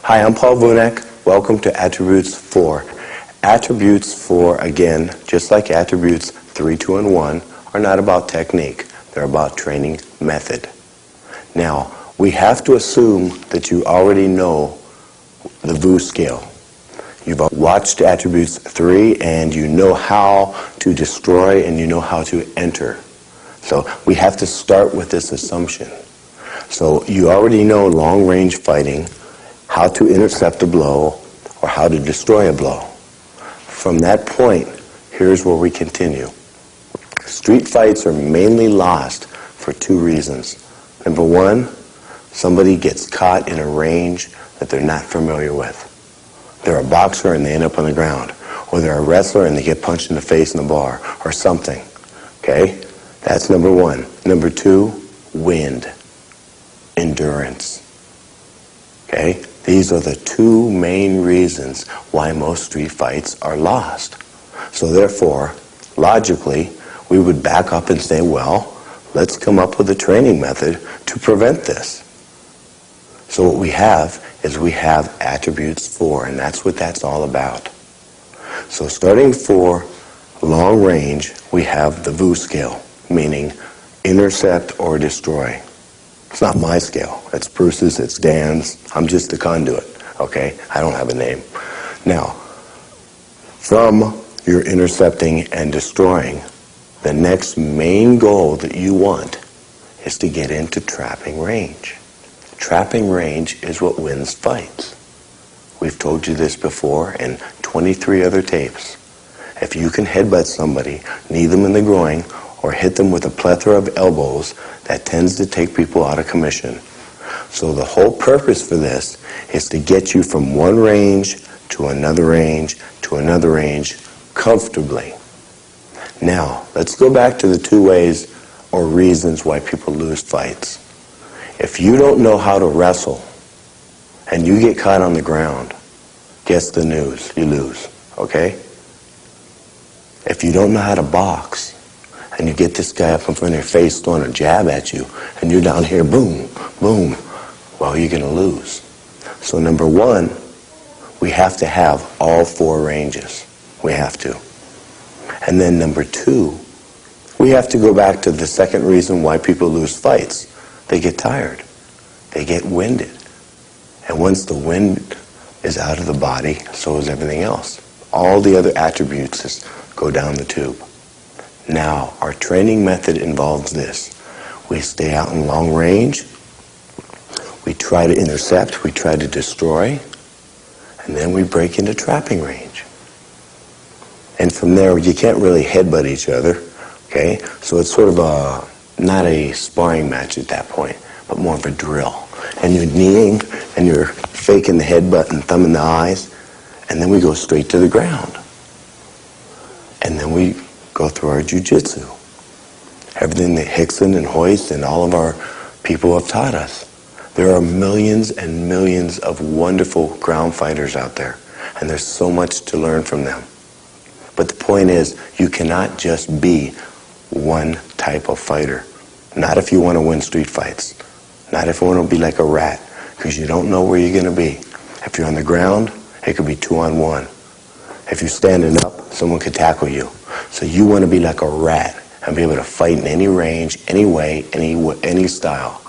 Hi, I'm Paul Vunak. Welcome to Attributes 4. Attributes 4, again, just like Attributes 3, 2, and 1, are not about technique. They're about training method. Now, we have to assume that you already know the VU scale. You've watched Attributes 3 and you know how to destroy and you know how to enter. So we have to start with this assumption. So you already know long-range fighting, how to intercept a blow, or how to destroy a blow. From that point, here's where we continue. Street fights are mainly lost for two reasons. Number one, somebody gets caught in a range that they're not familiar with. They're a boxer and they end up on the ground. Or they're a wrestler and they get punched in the face in the bar, or something. Okay? That's number one. Number two, wind. Endurance. Okay? These are the two main reasons why most street fights are lost. So therefore, logically, we would back up and say, well, let's come up with a training method to prevent this. So what we have is we have Attributes 4, and that's what that's all about. So starting for long range, we have the VU scale, meaning intercept or destroy. It's not my scale. It's Bruce's, it's Dan's. I'm just the conduit, okay? I don't have a name. Now, from your intercepting and destroying, the next main goal that you want is to get into trapping range. Trapping range is what wins fights. We've told you this before in 23 other tapes. If you can headbutt somebody, knee them in the groin, or hit them with a plethora of elbows, that tends to take people out of commission. So the whole purpose for this is to get you from one range to another range to another range comfortably. Now, let's go back to the two ways or reasons why people lose fights. If you don't know how to wrestle and you get caught on the ground, guess the news, you lose, okay? If you don't know how to box, and you get this guy up in front of your face throwing a jab at you, and you're down here, boom, boom, well, you're going to lose. So number one, we have to have all four ranges. We have to. And then number two, we have to go back to the second reason why people lose fights. They get tired. They get winded. And once the wind is out of the body, so is everything else. All the other attributes just go down the tube. Now, our training method involves this. We stay out in long range, we try to intercept, we try to destroy, and then we break into trapping range. And from there, you can't really headbutt each other, okay? So it's sort of not a sparring match at that point, but more of a drill. And you're kneeing, and you're faking the headbutt and thumbing the eyes, and then we go straight to the ground. And then we go through our jiu-jitsu. Everything that Hickson and Hoist and all of our people have taught us. There are millions and millions of wonderful ground fighters out there, and there's so much to learn from them. But the point is, you cannot just be one type of fighter. Not if you want to win street fights. Not if you want to be like a rat, because you don't know where you're going to be. If you're on the ground, it could be 2-on-1. If you're standing up, someone could tackle you. So you want to be like a rat and be able to fight in any range, any way, any style.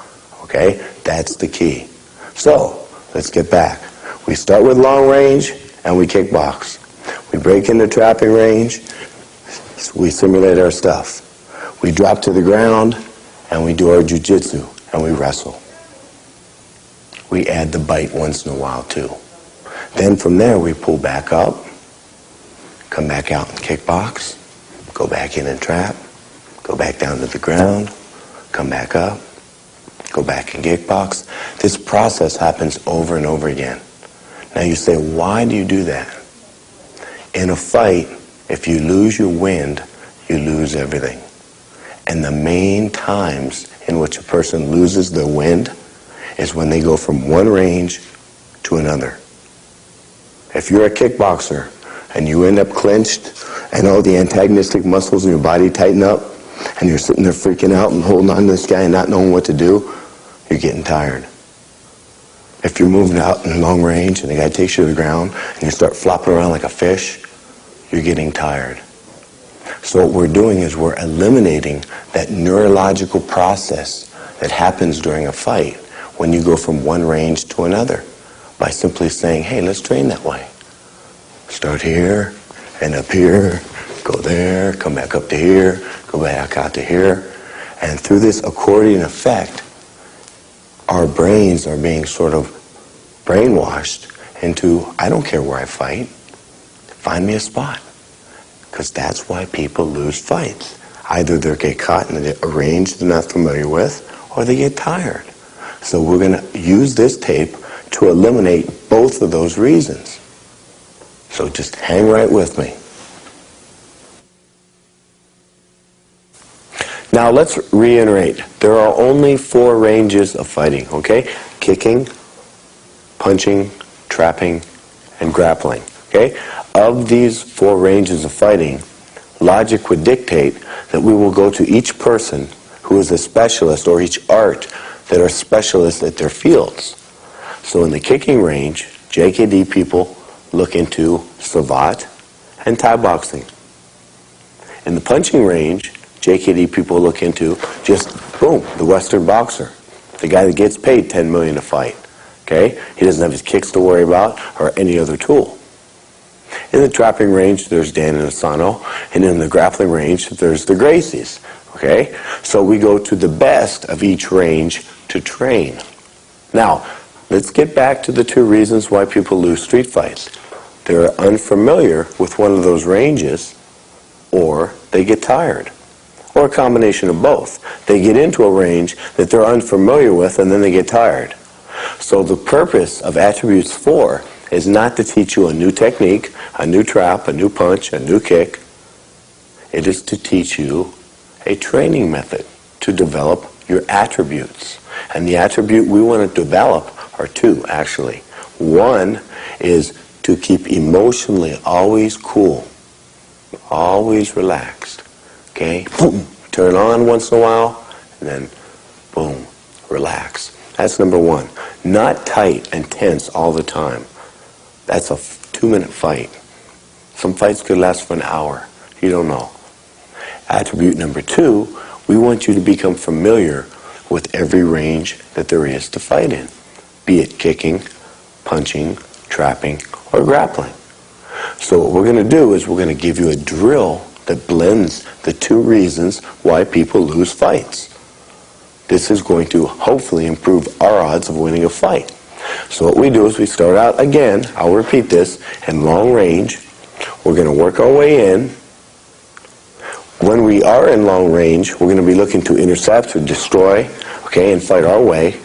Okay? That's the key. So, let's get back. We start with long range and we kickbox. We break into trapping range. We simulate our stuff. We drop to the ground and we do our jiu-jitsu and we wrestle. We add the bite once in a while too. Then from there we pull back up, come back out and kickbox, go back in and trap, go back down to the ground, come back up, go back and kickbox. This process happens over and over again. Now you say, why do you do that? In a fight, if you lose your wind, you lose everything. And the main times in which a person loses their wind is when they go from one range to another. If you're a kickboxer and you end up clinched and all the antagonistic muscles in your body tighten up and you're sitting there freaking out and holding on to this guy and not knowing what to do, you're getting tired. If you're moving out in long range and the guy takes you to the ground and you start flopping around like a fish, you're getting tired. So what we're doing is we're eliminating that neurological process that happens during a fight when you go from one range to another by simply saying, hey, let's train that way. Start here, end up here, go there, come back up to here, go back out to here. And through this accordion effect, our brains are being sort of brainwashed into, I don't care where I fight, find me a spot. Because that's why people lose fights. Either they get caught in a range they're not familiar with, or they get tired. So we're going to use this tape to eliminate both of those reasons. So just hang right with me. Now let's reiterate. There are only 4 ranges of fighting, okay? Kicking, punching, trapping, and grappling, okay? Of these 4 ranges of fighting, logic would dictate that we will go to each person who is a specialist, or each art that are specialists at their fields. So in the kicking range, JKD people look into savate and Thai boxing. In the punching range, JKD people look into just, boom, the Western boxer, the guy that gets paid $10 million to fight. Okay? He doesn't have his kicks to worry about or any other tool. In the trapping range, there's Dan and Asano, and in the grappling range, there's the Gracies. Okay? So we go to the best of each range to train. Now, let's get back to the 2 reasons why people lose street fights. They're unfamiliar with one of those ranges, or they get tired. Or a combination of both. They get into a range that they're unfamiliar with, and then they get tired. So the purpose of Attributes 4 is not to teach you a new technique, a new trap, a new punch, a new kick. It is to teach you a training method to develop your attributes. And the attribute we want to develop are 2, actually. One is to keep emotionally always cool, always relaxed. Okay, boom, turn on once in a while, and then boom, relax. That's number 1. Not tight and tense all the time. That's a 2-minute fight. Some fights could last for an hour. You don't know. Attribute number 2, we want you to become familiar with every range that there is to fight in, be it kicking, punching, trapping, or grappling. So what we're going to do is we're going to give you a drill that blends the 2 reasons why people lose fights. This is going to hopefully improve our odds of winning a fight. So what we do is we start out again, I'll repeat this, in long range. We're going to work our way in. When we are in long range, we're going to be looking to intercept or destroy, okay, and fight our way.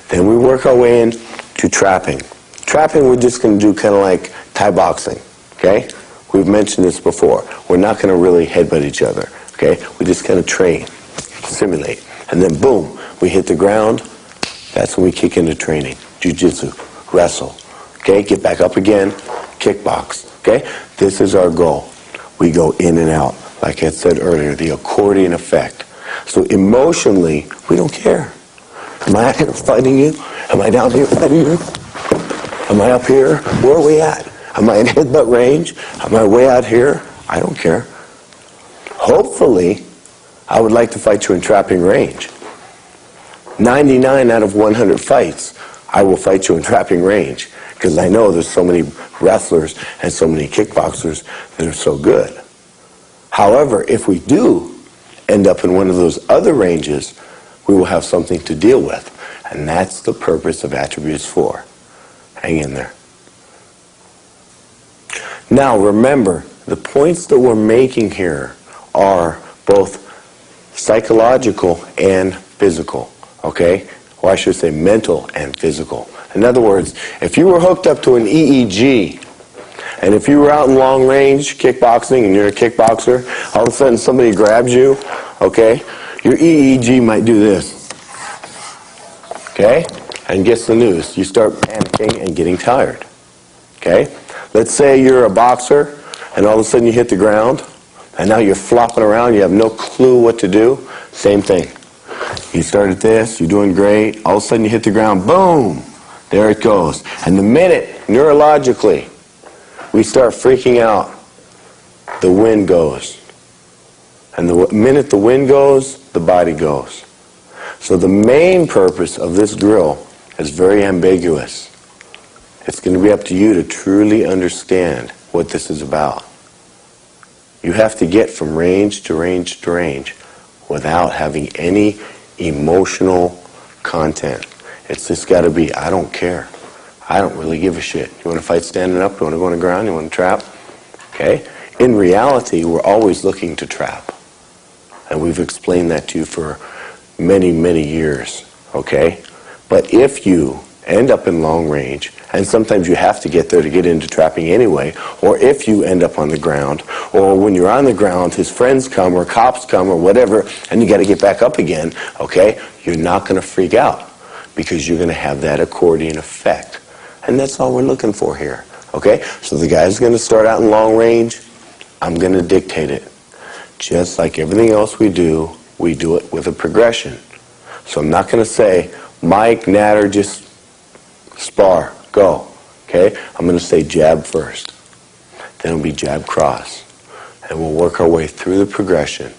Then we work our way in to trapping. Trapping we're just going to do kind of like Thai boxing, okay? We've mentioned this before. We're not going to really headbutt each other, okay? We just kind of train, simulate. And then boom, we hit the ground. That's when we kick into training. Jiu-jitsu, wrestle, okay? Get back up again, kickbox, okay? This is our goal. We go in and out. Like I said earlier, the accordion effect. So emotionally, we don't care. Am I out here fighting you? Am I down here fighting you? Am I up here? Where are we at? Am I in headbutt range? Am I way out here? I don't care. Hopefully, I would like to fight you in trapping range. 99 out of 100 fights, I will fight you in trapping range because I know there's so many wrestlers and so many kickboxers that are so good. However, if we do end up in one of those other ranges, we will have something to deal with. And that's the purpose of Attributes 4. Hang in there. Now remember, the points that we're making here are both psychological and physical, okay? Or I should say mental and physical. In other words, if you were hooked up to an EEG, and if you were out in long range kickboxing and you're a kickboxer, all of a sudden somebody grabs you, okay, your EEG might do this, okay? And gets the news. You start panicking and getting tired, okay? Let's say you're a boxer and all of a sudden you hit the ground and now you're flopping around, you have no clue what to do. Same thing. You started this, you're doing great, all of a sudden you hit the ground, boom! There it goes. And the minute, neurologically, we start freaking out, the wind goes. And the minute the wind goes, the body goes. So the main purpose of this drill is very ambiguous. It's going to be up to you to truly understand what this is about. You have to get from range to range to range without having any emotional content. It's just got to be, I don't care. I don't really give a shit. You want to fight standing up? You want to go on the ground? You want to trap? Okay? In reality, we're always looking to trap. And we've explained that to you for many, many years. Okay? But if you end up in long range, and sometimes you have to get there to get into trapping anyway, or if you end up on the ground, or when you're on the ground, his friends come, or cops come, or whatever, and you got to get back up again, okay? You're not going to freak out, because you're going to have that accordion effect. And that's all we're looking for here, okay? So the guy's going to start out in long range. I'm going to dictate it. Just like everything else we do it with a progression. So I'm not going to say, Mike, Natter, just spar, go, okay? I'm going to say jab first. Then it'll be jab cross. And we'll work our way through the progression.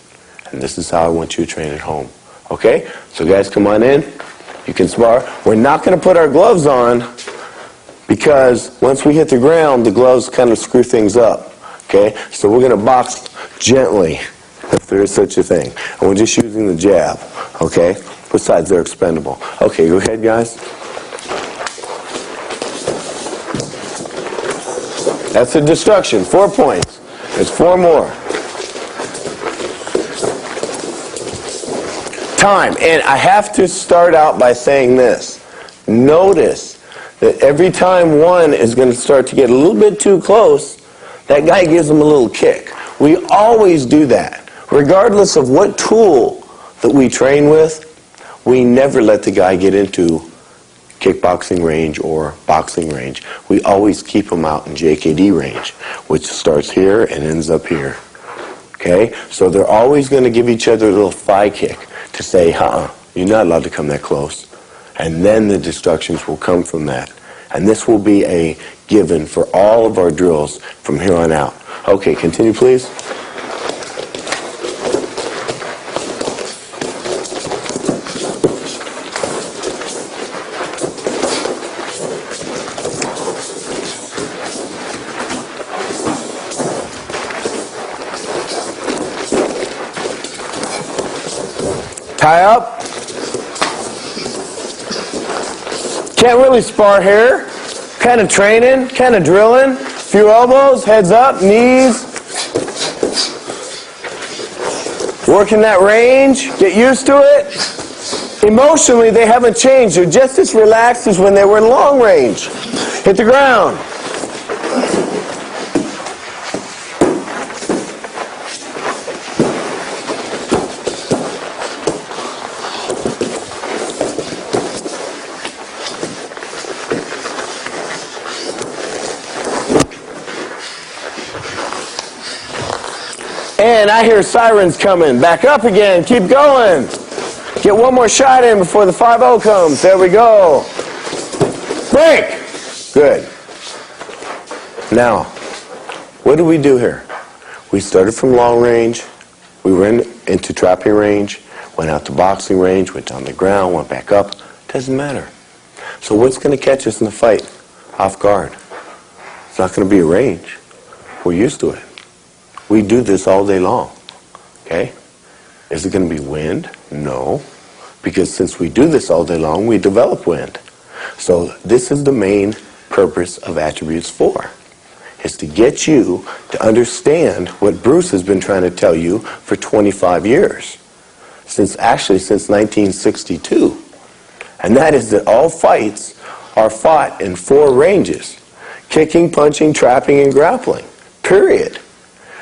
And this is how I want you to train at home, okay? So guys, come on in. You can spar. We're not going to put our gloves on because once we hit the ground, the gloves kind of screw things up, okay? So we're going to box gently, if there is such a thing. And we're just using the jab, okay? Besides, they're expendable. Okay, go ahead, guys. That's a destruction. 4 points. There's 4 more. Time. And I have to start out by saying this. Notice that every time one is going to start to get a little bit too close, that guy gives him a little kick. We always do that. Regardless of what tool that we train with, we never let the guy get into kickboxing range or boxing range. We always keep them out in JKD range, which starts here and ends up here. Okay? So they're always going to give each other a little thigh kick to say, you're not allowed to come that close. And then the destructions will come from that. And this will be a given for all of our drills from here on out. Okay, continue please. Tie up. Can't really spar here. Kind of training, kind of drilling. Few elbows, heads up, knees. Working that range. Get used to it. Emotionally, they haven't changed. They're just as relaxed as when they were in long range. Hit the ground. And I hear sirens coming. Back up again. Keep going. Get one more shot in before the 5-0 comes. There we go. Break. Good. Now, what did we do here? We started from long range. We were into trapping range. Went out to boxing range. Went down the ground. Went back up. Doesn't matter. So what's going to catch us in the fight? Off guard. It's not going to be a range. We're used to it. We do this all day long, okay? Is it going to be wind? No, because since we do this all day long, we develop wind. So this is the main purpose of Attributes 4, is to get you to understand what Bruce has been trying to tell you for 25 years, since 1962. And that is that all fights are fought in 4 ranges: kicking, punching, trapping, and grappling, period.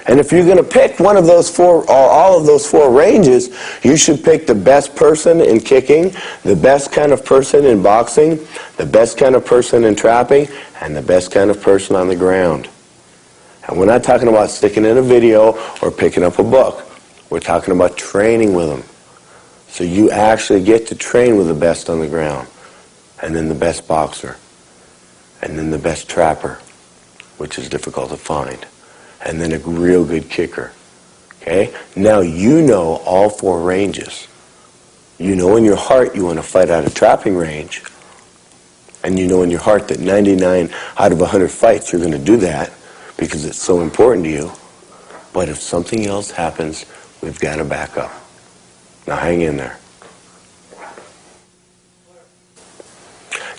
And if you're going to pick one of those 4, or all of those 4 ranges, you should pick the best person in kicking, the best kind of person in boxing, the best kind of person in trapping, and the best kind of person on the ground. And we're not talking about sticking in a video or picking up a book. We're talking about training with them. So you actually get to train with the best on the ground. and then the best boxer, and then the best trapper, which is difficult to find, and then a real good kicker. Okay? Now you know all 4 ranges. You know in your heart you want to fight out of trapping range, and you know in your heart that 99 out of 100 fights you're going to do that because it's so important to you. But if something else happens, we've got to back up. Now hang in there.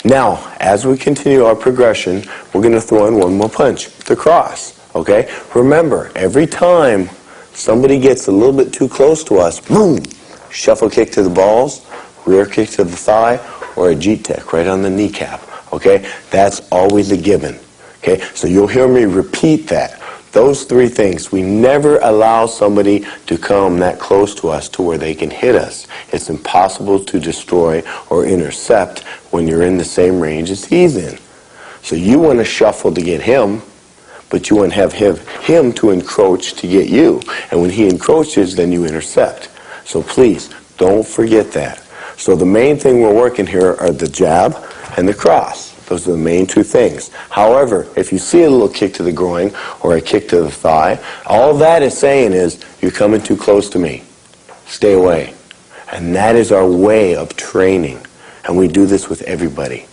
Now, as we continue our progression, we're going to throw in one more punch, the cross. Okay? Remember, every time somebody gets a little bit too close to us, boom, shuffle kick to the balls, rear kick to the thigh, or a Jeet Tech right on the kneecap. Okay? That's always a given. Okay? So you'll hear me repeat that. Those 3 things. We never allow somebody to come that close to us to where they can hit us. It's impossible to destroy or intercept when you're in the same range as he's in. So you want to shuffle to get him, but you want to have him to encroach to get you. And when he encroaches, then you intercept. So please, don't forget that. So the main thing we're working here are the jab and the cross. Those are the main 2 things. However, if you see a little kick to the groin or a kick to the thigh, all that is saying is, you're coming too close to me. Stay away. And that is our way of training. And we do this with everybody.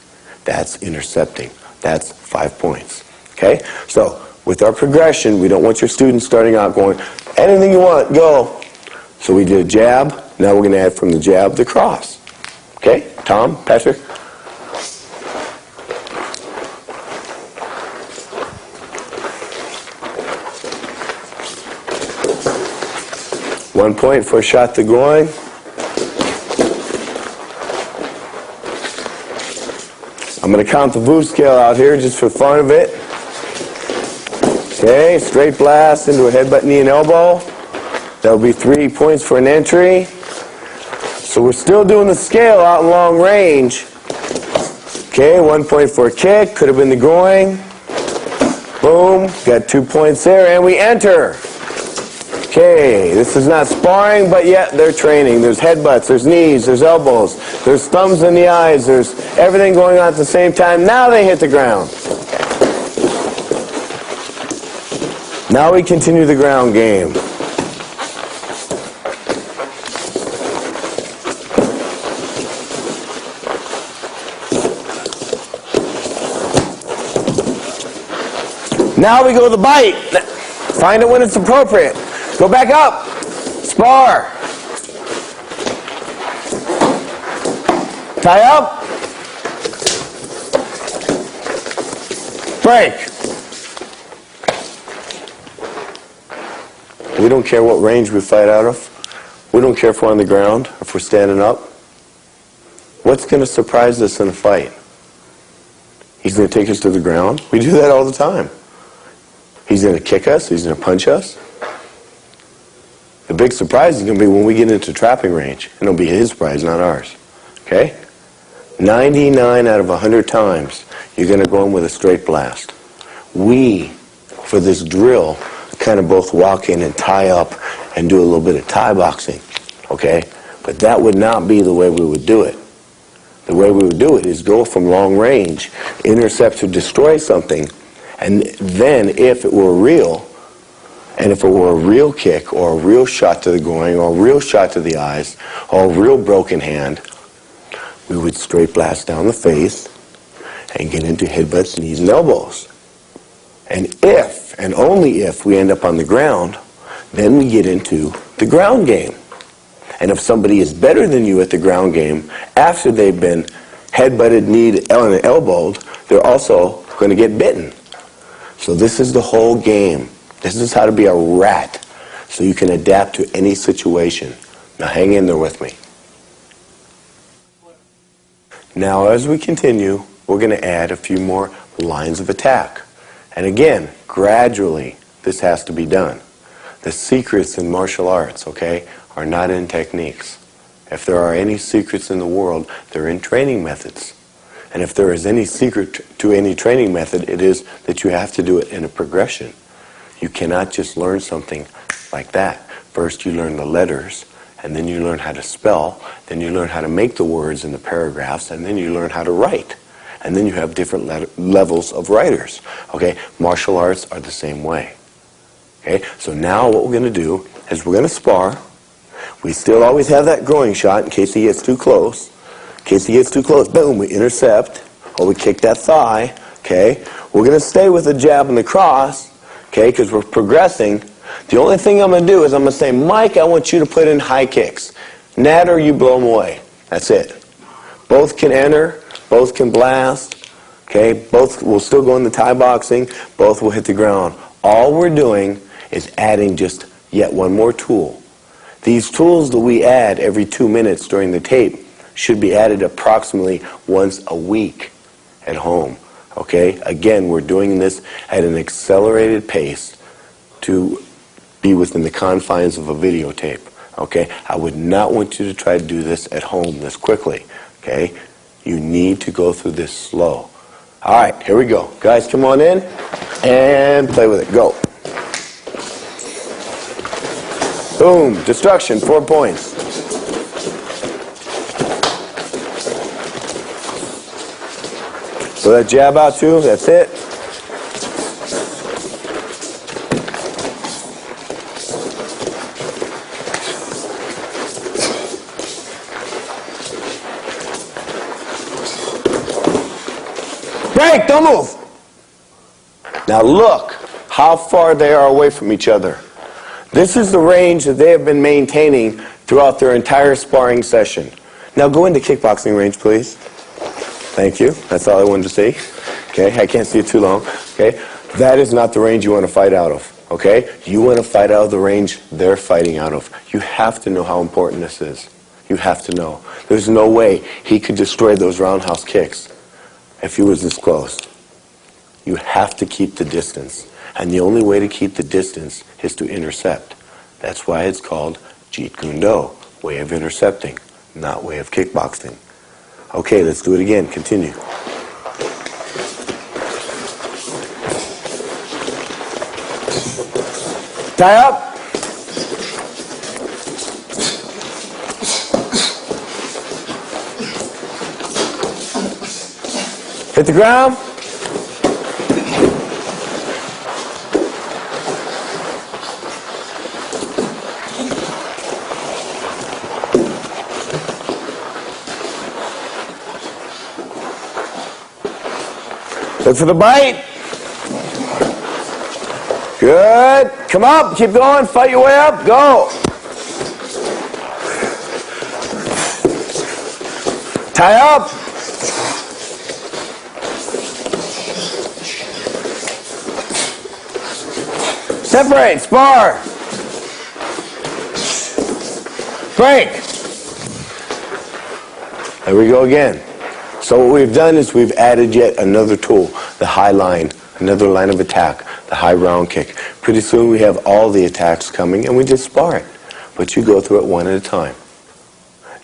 That's intercepting. That's 5 points. Okay? So, with our progression, we don't want your students starting out going, anything you want, go. So we did a jab. Now we're going to add from the jab the cross. Okay? Tom, Patrick? One point for a shot to groin. I'm going to count the VU scale out here just for fun of it. Okay, straight blast into a headbutt, knee, and elbow. That'll be 3 points for an entry. So we're still doing the scale out in long range. Okay, 1 point for a kick. Could have been the groin. Boom. Got 2 points there, and we enter. Okay, this is not sparring, but yet they're training. There's headbutts, there's knees, there's elbows, there's thumbs in the eyes, there's everything going on at the same time. Now they hit the ground. Now we continue the ground game. Now we go to the bite. Find it when it's appropriate. Go back up. Spar. Tie up. Break. We don't care what range we fight out of. We don't care if we're on the ground, if we're standing up. What's going to surprise us in a fight? He's going to take us to the ground. We do that all the time. He's going to kick us. He's going to punch us. The big surprise is going to be when we get into trapping range. And it'll be his prize, not ours. Okay? 99 out of 100 times, you're going to go in with a straight blast. We, for this drill, kind of both walk in and tie up and do a little bit of Thai boxing. Okay? But that would not be the way we would do it. The way we would do it is go from long range, intercept to destroy something, and then if it were real, and if it were a real kick or a real shot to the groin or a real shot to the eyes or a real broken hand, we would straight blast down the face and get into headbutts, knees, and elbows. And if, and only if, we end up on the ground, then we get into the ground game. And if somebody is better than you at the ground game, after they've been headbutted, kneed, and elbowed, they're also going to get bitten. So this is the whole game. This is how to be a rat, so you can adapt to any situation. Now hang in there with me. Now as we continue, we're going to add a few more lines of attack. And again, gradually, this has to be done. The secrets in martial arts, okay, are not in techniques. If there are any secrets in the world, they're in training methods. And if there is any secret to any training method, it is that you have to do it in a progression. You cannot just learn something like that. First you learn the letters, and then you learn how to spell, then you learn how to make the words in the paragraphs, and then you learn how to write. And then you have different levels of writers. Okay, martial arts are the same way. Okay, so now what we're going to do is we're going to spar. We still always have that groin shot in case he gets too close. In case he gets too close, boom, we intercept, or we kick that thigh. Okay, we're going to stay with the jab and the cross, okay, because we're progressing. The only thing I'm going to do is I'm going to say, Mike, I want you to put in high kicks. Nat or you blow them away. That's it. Both can enter. Both can blast. Okay, both will still go in the Thai boxing. Both will hit the ground. All we're doing is adding just yet one more tool. These tools that we add every 2 minutes during the tape should be added approximately once a week at home. Okay, again, we're doing this at an accelerated pace to be within the confines of a videotape. Okay, I would not want you to try to do this at home this quickly. Okay, you need to go through this slow. All right, here we go. Guys, come on in and play with it. Go. Boom. Destruction. 4 points. So that jab out too. That's it. Break, don't move. Now look how far they are away from each other. This is the range that they have been maintaining throughout their entire sparring session. Now go into kickboxing range, please. Thank you. That's all I wanted to see. Okay, I can't see it too long. Okay, that is not the range you want to fight out of. Okay, you want to fight out of the range they're fighting out of. You have to know how important this is. You have to know. There's no way he could destroy those roundhouse kicks if he was this close. You have to keep the distance. And the only way to keep the distance is to intercept. That's why it's called Jeet Kune Do, way of intercepting, not way of kickboxing. Okay, let's do it again. Continue. Tie up. Hit the ground. Look for the bite. Good. Come up. Keep going. Fight your way up. Go. Tie up. Separate. Spar. Break. There we go again. So what we've done is we've added yet another tool, the high line, another line of attack, the high round kick. Pretty soon we have all the attacks coming and we just spar it. But you go through it one at a time.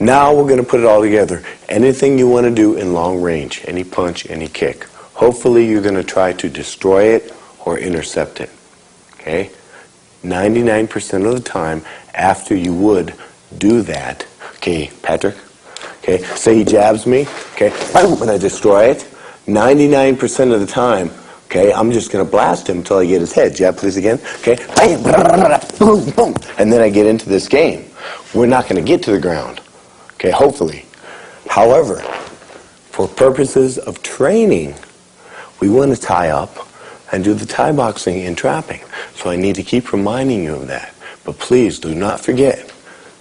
Now we're going to put it all together. Anything you want to do in long range, any punch, any kick. Hopefully you're going to try to destroy it or intercept it. Okay? 99% of the time after you would do that, okay, Patrick? Okay, say he jabs me, okay, when I destroy it, 99% of the time, okay, I'm just going to blast him until I get his head. Jab, please, again. Okay, boom, boom, and then I get into this game. We're not going to get to the ground, okay, hopefully. However, for purposes of training, we want to tie up and do the Thai boxing and trapping. So I need to keep reminding you of that. But please do not forget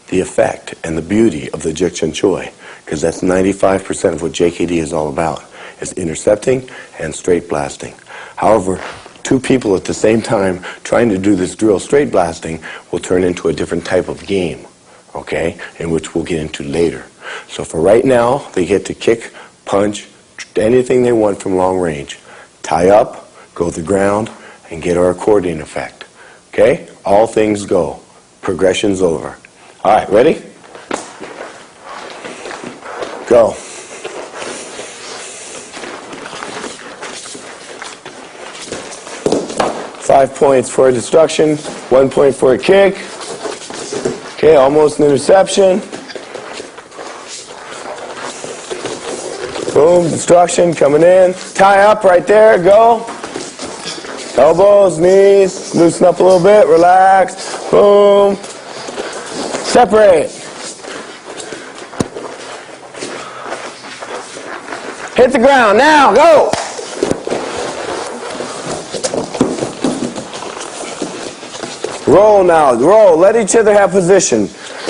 the effect and the beauty of the Jeet Kune Do, because that's 95% of what JKD is all about, is intercepting and straight blasting. However, two people at the same time trying to do this drill straight blasting will turn into a different type of game, okay, in which we'll get into later. So for right now, they get to kick, punch, anything they want from long range. Tie up, go to the ground, and get our accordion effect. Okay? All things go. Progression's over. All right, ready? Go. 5 points for a destruction, 1 point for a kick. Okay, almost an interception. Boom, destruction coming in. Tie up right there, go. Elbows, knees, loosen up a little bit, relax. Boom. Separate. Hit the ground, now, go. Roll now, roll. Let each other have position.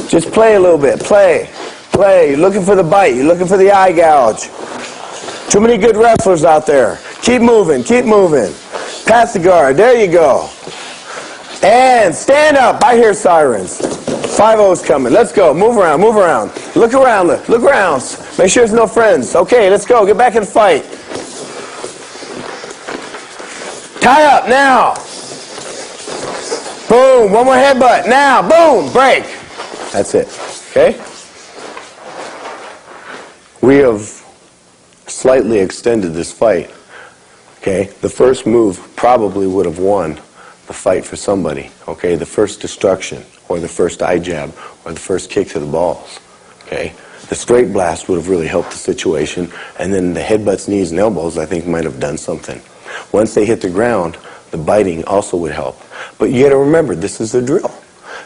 Just play a little bit, play. Play. You're looking for the bite, you're looking for the eye gouge. Too many good wrestlers out there. Keep moving, keep moving. Pass the guard, there you go. And stand up, I hear sirens. 5-0's coming, let's go, move around, move around. Look around, look around. Make sure there's no friends. Okay, let's go, get back in the fight. Tie up, now. Boom, one more headbutt, now, boom, break. That's it, okay? We have slightly extended this fight. Okay, the first move probably would have won the fight for somebody. Okay, the first destruction, or the first eye jab, or the first kick to the balls. Okay, the straight blast would have really helped the situation, and then the headbutts, knees, and elbows I think might have done something. Once they hit the ground, the biting also would help. But you got to remember, this is a drill.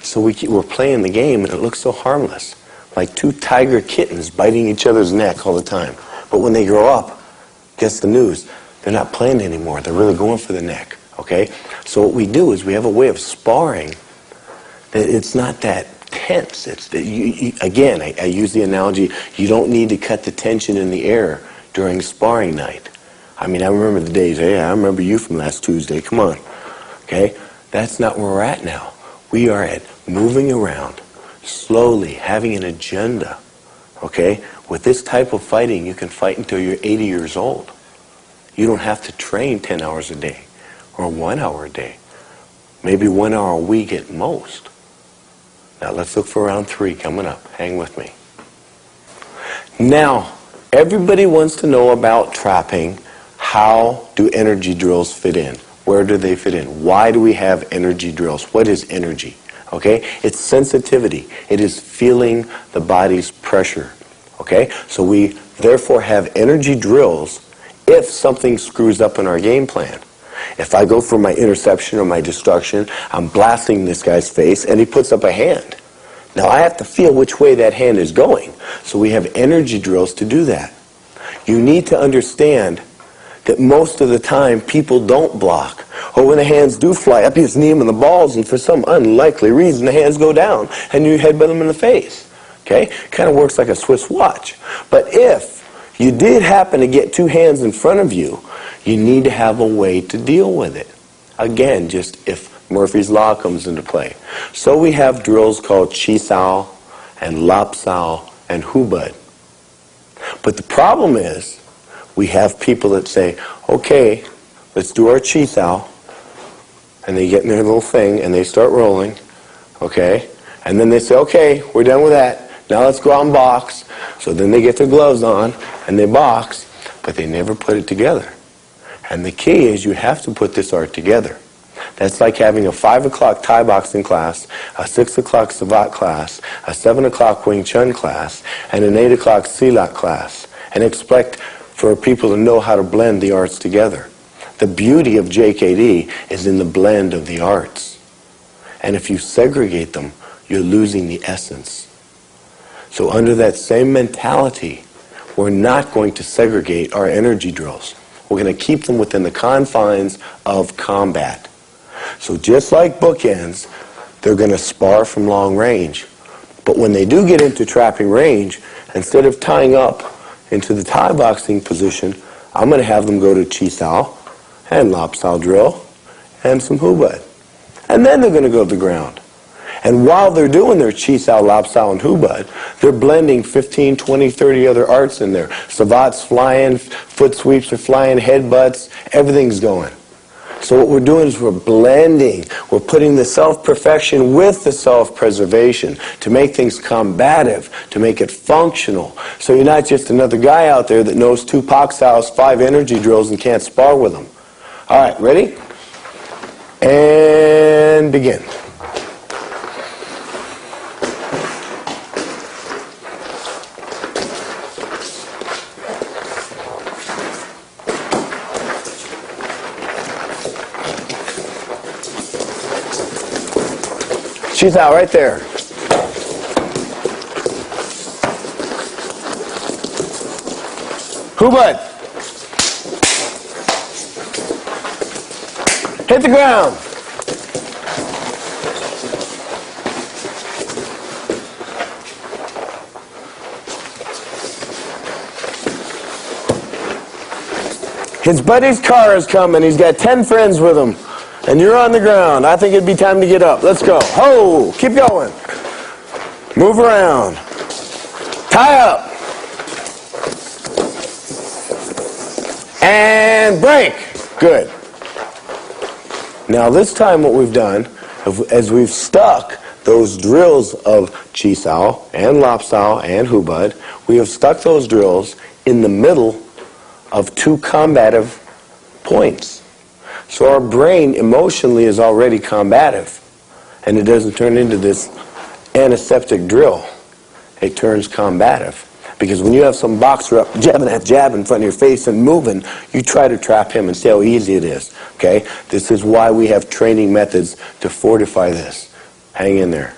So we're playing the game, and it looks so harmless, like two tiger kittens biting each other's neck all the time. But when they grow up, guess the news. They're not playing anymore. They're really going for the neck, okay? So what we do is we have a way of sparring that it's not that tense. It's that again, I use the analogy, you don't need to cut the tension in the air during sparring night. I mean, I remember the days, hey, I remember you from last Tuesday, come on, okay? That's not where we're at now. We are at moving around, slowly, having an agenda, okay? With this type of fighting, you can fight until you're 80 years old. You don't have to train 10 hours a day or 1 hour a day. Maybe 1 hour a week at most. Now let's look for round 3 coming up. Hang with me. Now, everybody wants to know about trapping. How do energy drills fit in? Where do they fit in? Why do we have energy drills? What is energy? Okay? It's sensitivity. It is feeling the body's pressure. Okay? So we therefore have energy drills if something screws up in our game plan. If I go for my interception or my destruction, I'm blasting this guy's face and he puts up a hand. Now I have to feel which way that hand is going. So we have energy drills to do that. You need to understand that most of the time people don't block. Or when the hands do fly up, you just knee them in the balls, and for some unlikely reason the hands go down and you headbutt them in the face. Okay? Kind of works like a Swiss watch. But if you did happen to get two hands in front of you, you need to have a way to deal with it. Again, just if Murphy's Law comes into play. So we have drills called Chi Sao and Lap Sao and Hubud. But the problem is, we have people that say, okay, let's do our Chi Sao, and they get in their little thing and they start rolling, okay? And then they say, okay, we're done with that. Now let's go out and box. So then they get their gloves on and they box, but they never put it together. And the key is you have to put this art together. That's like having a 5 o'clock Thai boxing class, a 6 o'clock Savate class, a 7 o'clock Wing Chun class, and an 8 o'clock Silat class, and expect for people to know how to blend the arts together. The beauty of JKD is in the blend of the arts. And if you segregate them, you're losing the essence. So under that same mentality, we're not going to segregate our energy drills. We're going to keep them within the confines of combat. So just like bookends, they're going to spar from long range. But when they do get into trapping range, instead of tying up into the Thai boxing position, I'm going to have them go to Chi Sao and Lap Sao drill and some Hubud. And then they're going to go to the ground. And while they're doing their Chi Sao, Lap Sao, and Hubud, they're blending 15, 20, 30 other arts in there. Savate's flying, foot sweeps are flying, headbutts, everything's going. So what we're doing is we're blending. We're putting the self-perfection with the self-preservation to make things combative, to make it functional. So you're not just another guy out there that knows 2 Pak Saos, 5 energy drills, and can't spar with them. All right, ready? And begin. She's out right there. Hubud. Hit the ground. His buddy's car is coming. He's got 10 friends with him. And you're on the ground. I think it'd be time to get up. Let's go. Ho! Keep going. Move around. Tie up. And break. Good. Now this time what we've done, as we've stuck those drills of Chi Sao and Lop Sao and Hubud, we have stuck those drills in the middle of two combative points. So our brain emotionally is already combative, and it doesn't turn into this antiseptic drill. It turns combative. Because when you have some boxer up jabbing that jab in front of your face and moving, you try to trap him and see how easy it is. Okay? This is why we have training methods to fortify this. Hang in there.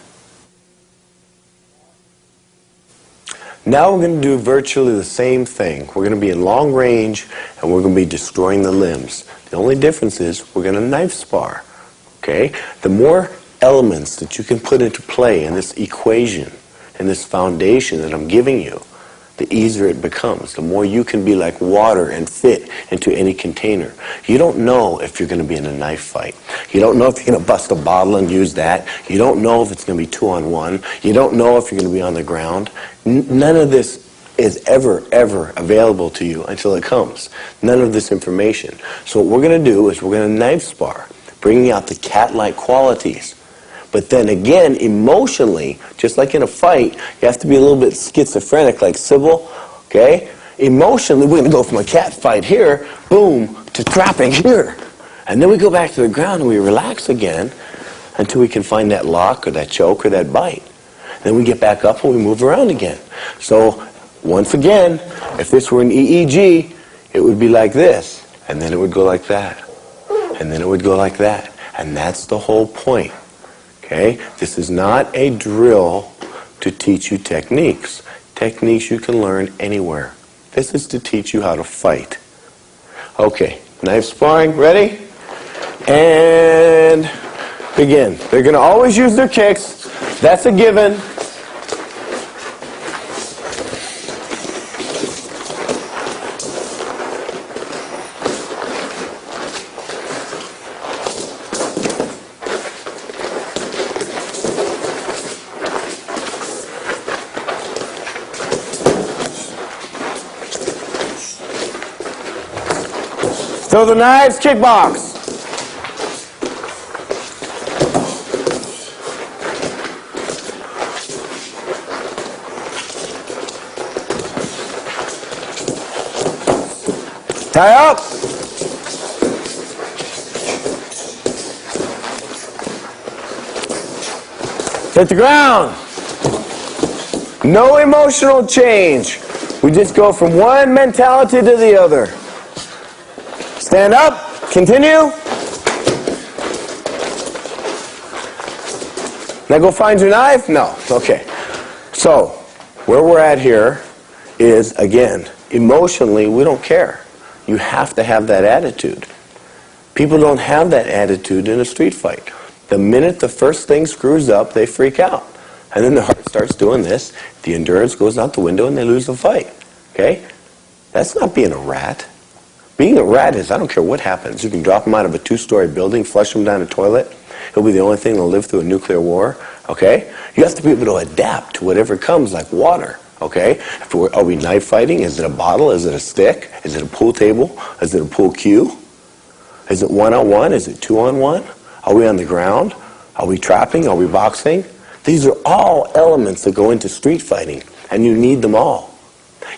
Now we're going to do virtually the same thing. We're going to be in long range and we're going to be destroying the limbs. The only difference is we're going to knife spar. Okay? The more elements that you can put into play in this equation, in this foundation that I'm giving you, the easier it becomes. The more you can be like water and fit into any container. You don't know if you're going to be in a knife fight. You don't know if you're going to bust a bottle and use that. You don't know if it's going to be 2-on-1. You don't know if you're going to be on the ground. None of this is ever available to you until it comes. None of this information. So what we're going to do is we're going to knife spar, bringing out the cat-like qualities. But then again, emotionally, just like in a fight, you have to be a little bit schizophrenic like Sybil, okay? Emotionally, we're going to go from a cat fight here, boom, to trapping here. And then we go back to the ground and we relax again until we can find that lock or that choke or that bite. Then we get back up and we move around again. So, once again, if this were an EEG, it would be like this. And then it would go like that. And then it would go like that. And that's the whole point. Okay? This is not a drill to teach you techniques. Techniques you can learn anywhere. This is to teach you how to fight. Okay, knife sparring, ready? And begin. They're going to always use their kicks. That's a given. Throw the knives, kickbox. Tie up. Hit the ground. No emotional change. We just go from one mentality to the other. Stand up. Continue. Now go find your knife? No. Okay. So, where we're at here is, again, emotionally, we don't care. You have to have that attitude. People don't have that attitude in a street fight. The minute the first thing screws up, they freak out. And then the heart starts doing this, the endurance goes out the window, and they lose the fight. Okay? That's not being a rat. Being a rat is, I don't care what happens. You can drop them out of a 2-story building, flush them down a toilet. It'll be the only thing that'll live through a nuclear war. Okay? You have to be able to adapt to whatever comes, like water. Okay? Are we knife fighting? Is it a bottle? Is it a stick? Is it a pool table? Is it a pool cue? Is it 1-on-1? Is it 2-on-1? Are we on the ground? Are we trapping? Are we boxing? These are all elements that go into street fighting, and you need them all.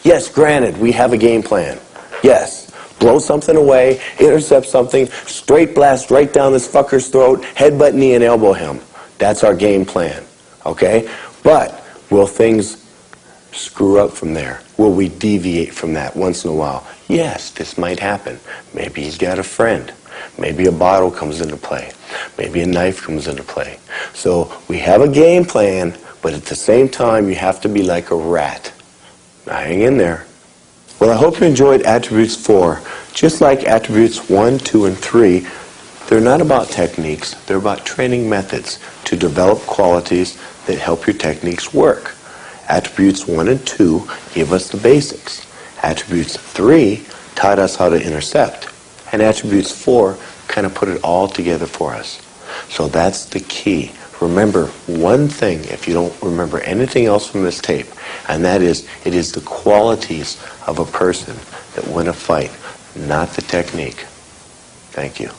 Yes, granted, we have a game plan. Yes. Blow something away, intercept something, straight blast right down this fucker's throat, headbutt, knee, and elbow him. That's our game plan. Okay? But will things screw up from there? Will we deviate from that once in a while? Yes, this might happen. Maybe he's got a friend. Maybe a bottle comes into play. Maybe a knife comes into play. So we have a game plan, but at the same time, you have to be like a rat. Now hang in there. Well, I hope you enjoyed Attributes 4. Just like Attributes 1, 2, and 3, they're not about techniques. They're about training methods to develop qualities that help your techniques work. Attributes 1 and 2 give us the basics. Attributes 3 taught us how to intercept. And Attributes 4 kind of put it all together for us. So that's the key. Remember one thing if you don't remember anything else from this tape, and that is, it is the qualities of a person that win a fight, not the technique. Thank you.